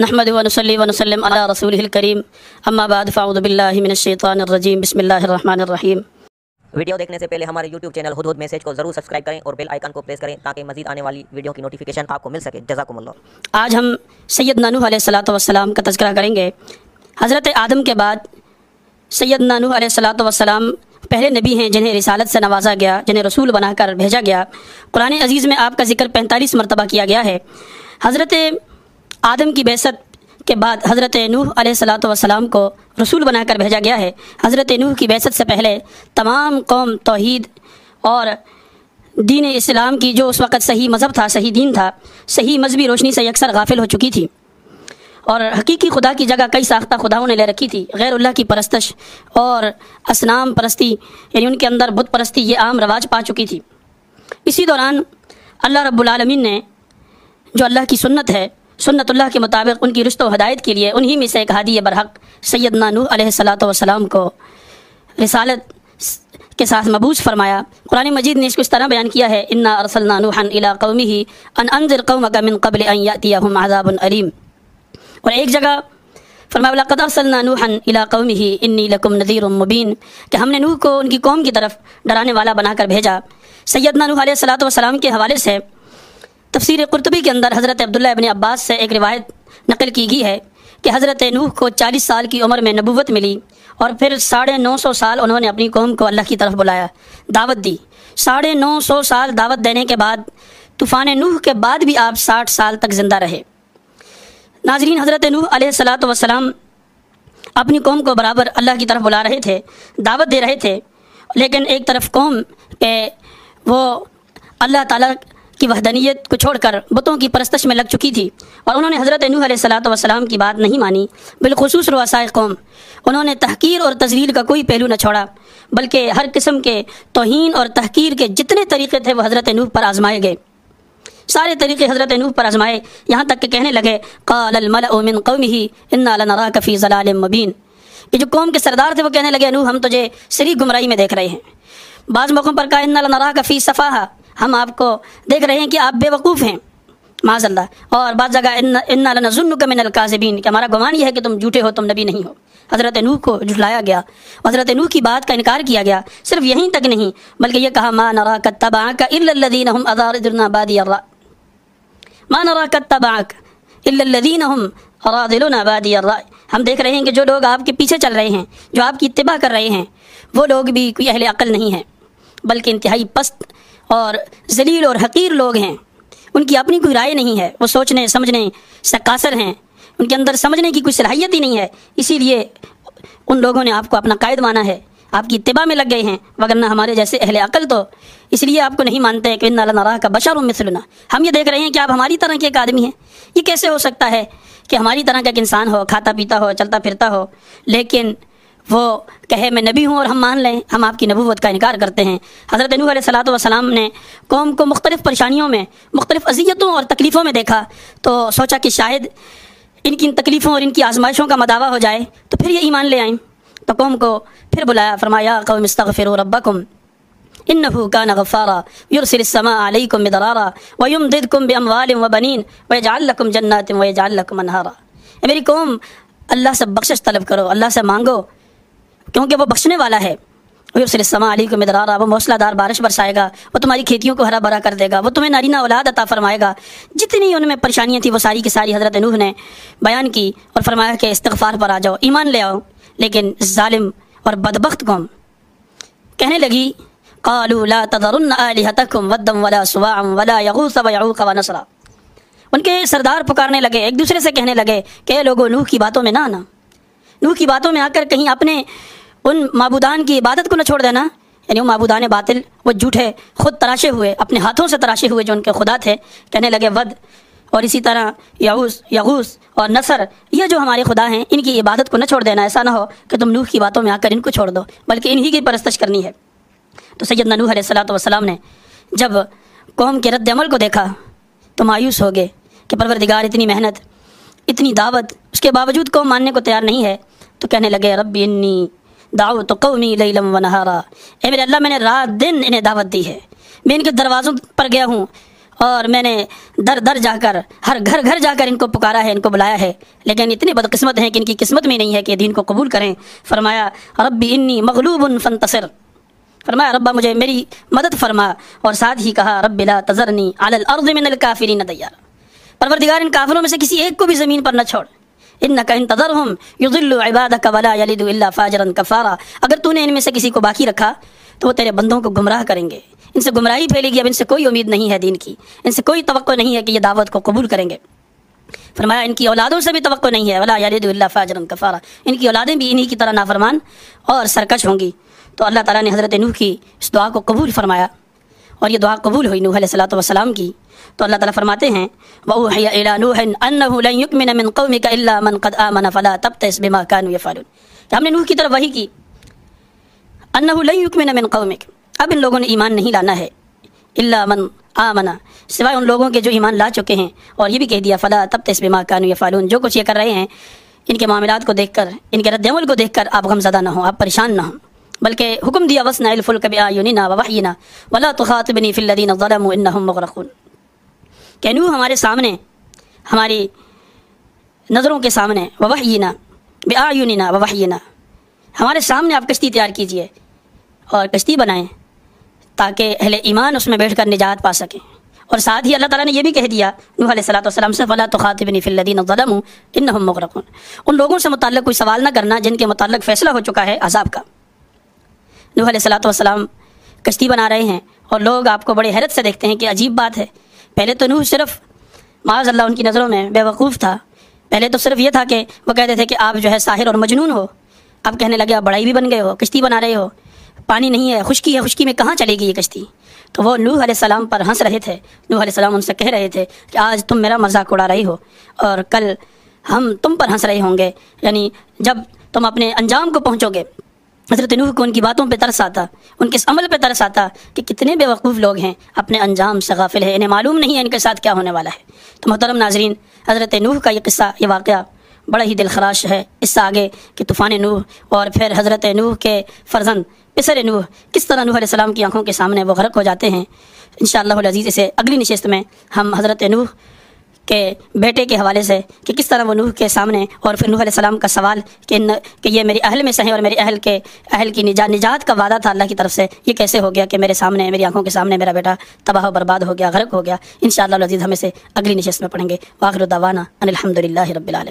नहमदु व नुसल्ली व नुसल्लिम अला रसूलिहिल करीम अम्मा बाद फ़अऊज़ु बिल्लाहि मिनश शैतानिर रजीम बिस्मिल्लाहिर रहमानिर रहीम। वीडियो देखने से पहले हमारे YouTube चैनल हुदहुद मैसेज को ज़रूर सब्सक्राइब करें और बेल आइकन को प्रेस करें ताकि मज़ीद आने वाली वीडियो की नोटिफिकेशन आपको मिल सके। जज़ाकुमुल्लाह। आज हम सैयदना नूह अलैहिस्सलातु वस्सलाम का तज़किरा करेंगे। हज़रत आदम के बाद सैयदना नूह अलैहिस्सलातु वस्सलाम पहले नबी हैं जिन्हें रिसालत से नवाजा गया, जिन्हें रसूल बनाकर भेजा गया। कुरान अज़ीज़ में आपका ज़िक्र 45 मरतबा किया गया है। हज़रत आदम की बेसत के बाद हज़रत नूह अलैहिस्सलातु वस्सलाम को रसूल बनाकर भेजा गया है। हज़रत नूह की बेसत से पहले तमाम कौम तौहीद और दीन इस्लाम की जो उस वक़्त सही मज़हब था, सही दीन था, सही मजहबी रोशनी से यकसर गाफिल हो चुकी थी और हकीकी खुदा की जगह कई साख्ता खुदाओं ने ले रखी थी। गैरुल्लाह की परस्तश और असनाम परस्ती यानी उनके अंदर बुत परस्ती ये आम रवाज पा चुकी थी। इसी दौरान अल्लाह रब्बुल आलमीन ने जो अल्लाह की सुन्नत है, सुन्नतुल्लाह के मुताबिक उनकी रुश्त व हदायत के लिए उन्हीं में से एक हादी बरहक सैयदना नूह अलैहिस्सलातु वस्सलाम को रिसालत के साथ मबूस फरमाया। कुरान मजीद ने इसको इस तरह बयान किया है, इन्ना अरसलना नूहन इला कौमिही अन अंज़िर कौमक मिन क़ब्ल अन यातियहुम अज़ाबुन अलीम। और एक जगह फरमाया लक़द अरसलना नूहन इला कौमिही इन्नी लकुम नज़ीरुम मुबीन, कि हमने नूह को उनकी कौम की तरफ डराने वाला बनाकर भेजा। सैयदना नूह अलैहिस्सलातु वस्सलाम के हवाले से तफसीर कुर्तुबी के अंदर हज़रत अब्दुल्लाह इब्न अब्बास से एक रिवायत नकल की गई है कि हज़रत नूह को 40 साल की उम्र में नबूवत मिली और फिर 950 साल उन्होंने अपनी कौम को अल्लाह की तरफ बुलाया, दावत दी। 950 साल दावत देने के बाद तूफ़ान नूह के बाद भी आप 60 साल तक ज़िंदा रहे। नाज़रीन, हज़रत नूह अलैहिस्सलातु वस्सलाम अपनी कौम को बराबर अल्लाह की तरफ बुला रहे थे, दावत दे रहे थे, लेकिन एक तरफ कौम के वो अल्लाह ताला की वहदनियत को छोड़कर बुतों की परस्तश में लग चुकी थी और उन्होंने हज़रत नूह अलैहिस्सलातु वस्सलाम की बात नहीं मानी। बिलखुसूस रुअसाए कौम, उन्होंने तहकीर और तज़लील का कोई पहलू न छोड़ा, बल्कि हर किस्म के तौहीन और तहकीर के जितने तरीक़े थे वह हज़रत नूह पर आजमाए गए। सारे तरीक़े हज़रत नूह पर आजमाए, यहाँ तक कि कहने लगे क़ालल मलअु मिन क़ौमिही इन्ना लनराका फ़ी ज़लालिम मुबीन, कि जो कौम के सरदार थे वो कहने लगे नूह हम तुझे सरी गुमराही में देख रहे हैं। बाज़ मौक़ों पर कहा इन्ना लनराका फ़ी सफ़ाहा, हम आपको देख रहे हैं कि आप बेवकूफ़ हैं माज़अल्लाह। और बाद जगह इन्ना लनज़ुन्नुका मिनल काज़िबीन, कि हमारा गुमान यह है कि तुम झूठे हो, तुम नबी नहीं हो। हज़रत नूह को झुठलाया गया, हज़रत नूह की बात का इनकार किया गया। सिर्फ यहीं तक नहीं बल्कि ये कहा मा नराका तबअका इल्लल्लज़ीना हुम अज़ारिदुना बादियर राय, मा नराका तबअका इल्लल्लज़ीना हुम अज़ारिदुना बादियर राय, हम देख रहे हैं कि जो लोग आपके पीछे चल रहे हैं, जो आपकी इत्तिबा कर रहे हैं, वो लोग भी कोई अहले अक़ल नहीं है, बल्कि इंतहाई पस्त और जलील और हकीर लोग हैं। उनकी अपनी कोई राय नहीं है, वो सोचने समझने से कासर हैं, उनके अंदर समझने की कोई सलाहियत ही नहीं है। इसीलिए उन लोगों ने आपको अपना कायद माना है, आपकी इत्तिबा में लग गए हैं, वगरना हमारे जैसे अहले अक़ल तो इसलिए आपको नहीं मानते हैं कि इन्ना लनराका बशरुम मिस्लुना, हम ये देख रहे हैं कि आप हमारी तरह के एक आदमी हैं। ये कैसे हो सकता है कि हमारी तरह का एक इंसान हो, खाता पीता हो, चलता फिरता हो, लेकिन वो कहे मैं नबी हूँ और हम मान लें, हम आपकी नबूवत का इनकार करते हैं। हज़रत नूह अलैहिस्सलातु वस्सलाम ने कौम को मुख्तलिफ़ परेशानियों में, मुख्तलिफ़ अज़ियतों और तकलीफ़ों में देखा तो सोचा कि शायद इनकी इन तकलीफ़ों और इनकी आजमाइशों का मदावा हो जाए तो फिर ये ईमान ले आएँ। तो कौम को फिर बुलाया, फरमाया कौम इस्तग़फ़िरू रब्बकुम इन्नहु कान गफ़्फ़ारा युरसिलिस समा अलैकुम मिदरारा व युमदिदकुम बिअमवालिन व बनीन व यजअल लकुम जन्नातिन व यजअल लकुम अनहारा। मेरी कौम, अल्लाह से बख्शिश तलब करो, अल्लाह से मांगो, क्योंकि वो बख्शने वाला है। युरसिलिस समा अलैकुम मिदरारा, वो मौसलाधार बारिश बरसाएगा, वो तुम्हारी खेतियों को हरा भरा कर देगा, वो तुम्हें नारीना औलाद अता फरमाएगा। जितनी उनमें परेशानियाँ थी वो सारी की सारी हज़रत नूह ने बयान की और फरमाया कि इस्तिग़फ़ार पर आ जाओ, ईमान ले आओ। लेकिन ज़ालिम और बदबख्त कौम कहने लगी क़ालू ला तज़रुन्न आलिहतकुम वद्दम वला सुवाअम वला यगूस व यऊक़ व नसरा। उनके सरदार पुकारने लगे, एक दूसरे से कहने लगे कि लोगों नूह की बातों में ना आना, नूह की बातों में आकर कहीं अपने उन माबूदान की इबादत को न छोड़ देना। यानी वो माबूदान बातिल, वो झूठे खुद तराशे हुए, अपने हाथों से तराशे हुए जो उनके खुदा थे, कहने लगे वद और इसी तरह यगूस और नसर, ये जो हमारे खुदा हैं इनकी इबादत को न छोड़ देना। ऐसा ना हो कि तुम नूह की बातों में आकर इनको छोड़ दो, बल्कि इन्हीं की परस्तश करनी है। तो सैयदना नूह अलैहिस्सलातु वस्सलाम ने जब कौम के रद्द अमल को देखा तो मायूस हो गए कि परवरदिगार इतनी मेहनत, इतनी दावत, उसके बावजूद कौम मानने को तैयार नहीं है। तो कहने लगे रब्बी इन्नी दावत कौमी लैलम व नहारा, ए मेरे अल्लाह मैंने रात दिन इन्हें दावत दी है, मैं इनके दरवाज़ों पर गया हूँ, اور میں نے در در جا کر ہر گھر گھر جا کر ان کو پکارا ہے، ان کو بلایا ہے، لیکن اتنے بدقسمت ہیں کہ ان کی قسمت میں نہیں ہے کہ دین کو قبول کریں۔ فرمایا ربی انی مغلوب فانتصر، فرمایا ربا مجھے میری مدد فرما، اور ساتھ ہی کہا رب لا تذرنی علی الارض من الکافرین دیارا، پروردگار ان کافروں میں سے کسی ایک کو بھی زمین پر نہ چھوڑ، انک ان تذرہم یضلوا عبادک ولا یلدوا الا فاجرا کفارا، اگر تو نے ان میں سے کسی کو باقی رکھا تو وہ تیرے بندوں کو گمراہ کریں گے، ان سے گمراہی پھیلے گی، اب ان سے کوئی امید نہیں ہے دین کی، ان سے کوئی توقع نہیں ہے کہ یہ دعوت کو قبول کریں گے۔ فرمایا ان کی اولادوں سے بھی توقع نہیں ہے، ولا یلدوا الا فاجرا کفارا، ان کی اولادیں بھی انہی کی طرح نافرمان اور سرکش ہوں گی۔ تو اللہ تعالیٰ نے حضرت نوح کی اس دعا کو قبول فرمایا، اور یہ دعا قبول ہوئی نوح علیہ السلام کی۔ تو اللہ تعالیٰ فرماتے ہیں وَأُوحِيَ إِلَىٰ نُوحٍ أَنَّهُ لَن يُؤْمِنَ مِن قَوْمِكَ إِلَّا مَن قَدْ آمَنَ فَلَا تَبْتَئِسْ بِمَا كَانُوا يَفْعَلُونَ، کہ ہم نے نوح کی طرف وحی کی أَنَّهُ لَن يُؤْمِنَ مِن قَوْمِكَ، اب ان لوگوں نے ایمان نہیں لانا ہے، إِلَّا مَن آمَنَ، سوائے ان لوگوں کے جو ایمان لا چکے ہیں، اور یہ بھی کہہ دیا فَلَا تَبْتَئِسْ بِمَا كَانُوا يَفْعَلُونَ، جو کچھ یہ کر رہے ہیں ان کے معاملات کو دیکھ کر، ان کے رد عمل کو دیکھ کر آپ غمزدہ نہ ہوں، آپ پریشان نہ ہوں، بلکہ حکم دیا وَاصْنَعِ الْفُلْكَ بِأَعْيُنِنَا وَوَحْيِنَا وَلَا تُخَاطِبْنِي فِي الَّذِينَ ظَلَمُوا إِنَّهُم مُغْرَقُونَ، کہ نوح ہمارے سامنے، ہماری نظروں کے سامنے، وَوَحْيِنَا بِأَعْيُنِنَا وَوَحْيِنَا، ہمارے سامنے آپ کشتی تیار کیجئے اور کشتی بنائیں تاکہ اہل ایمان اس میں بیٹھ کر نجات پا سکیں۔ اور ساتھ ہی اللہ تعالیٰ نے یہ بھی کہہ دیا نوح علیہ السلام سے وَلَا تُخَاطِبْنِي فِي الَّذِينَ ظَلَمُوا إِنَّهُم مُغْرَقُونَ، ان لوگوں سے متعلق کوئی سوال نہ کرنا جن کے متعلق فیصلہ ہو چکا ہے عذاب کا۔ نوح علیہ السلام کشتی بنا رہے ہیں اور لوگ آپ کو بڑے حیرت سے دیکھتے ہیں کہ عجیب بات ہے، پہلے تو نوح صرف معاذ اللہ ان کی نظروں میں بے وقوف تھا، پہلے تو صرف یہ تھا کہ وہ کہتے تھے کہ آپ جو ہے ساحر اور مجنون ہو، اب کہنے لگے آپ بڑائی بھی بن گئے ہو، کشتی بنا رہے ہو، پانی نہیں ہے، خشکی ہے، خشکی میں کہاں چلے گی یہ کشتی؟ تو وہ نوح علیہ السلام پر ہنس رہے تھے، نوح علیہ السلام ان سے کہہ رہے تھے کہ آج تم میرا مذاق اڑا رہی ہو اور کل ہم تم پر ہنس رہے ہوں گے، یعنی جب تم اپنے انجام کو پہنچو گے۔ حضرت نوح کو ان کی باتوں پہ ترس آتا، ان کے اس عمل پہ ترس آتا کہ کتنے بے وقوف لوگ ہیں، اپنے انجام سے غافل ہیں، انہیں معلوم نہیں ہے ان کے ساتھ کیا ہونے والا ہے۔ تو محترم ناظرین، حضرت نوح کا یہ قصہ، یہ واقعہ بڑا ہی دل خراش ہے۔ اس سے آگے کہ طوفان نوح اور پھر حضرت نوح کے فرزند پسر نوح کس طرح نوح علیہ السلام کی آنکھوں کے سامنے وہ غرق ہو جاتے ہیں، انشاءاللہ العزیز اسے اگلی نشست میں ہم حضرت نوح کے بیٹے کے حوالے سے کہ کس طرح وہ نوح کے سامنے، اور پھر نوح علیہ السلام کا سوال کہ یہ میری اہل میں سے ہیں اور میرے اہل کی نجات کا وعدہ تھا اللہ کی طرف سے، یہ کیسے ہو گیا کہ میرے سامنے، میری آنکھوں کے سامنے میرا بیٹا تباہ و برباد ہو گیا، غرق ہو گیا۔ انشاءاللہ العزیز ہم اسے اگلی نشست میں پڑھیں گے۔ وآخر دعوانا ان الحمد للہ رب العالمین۔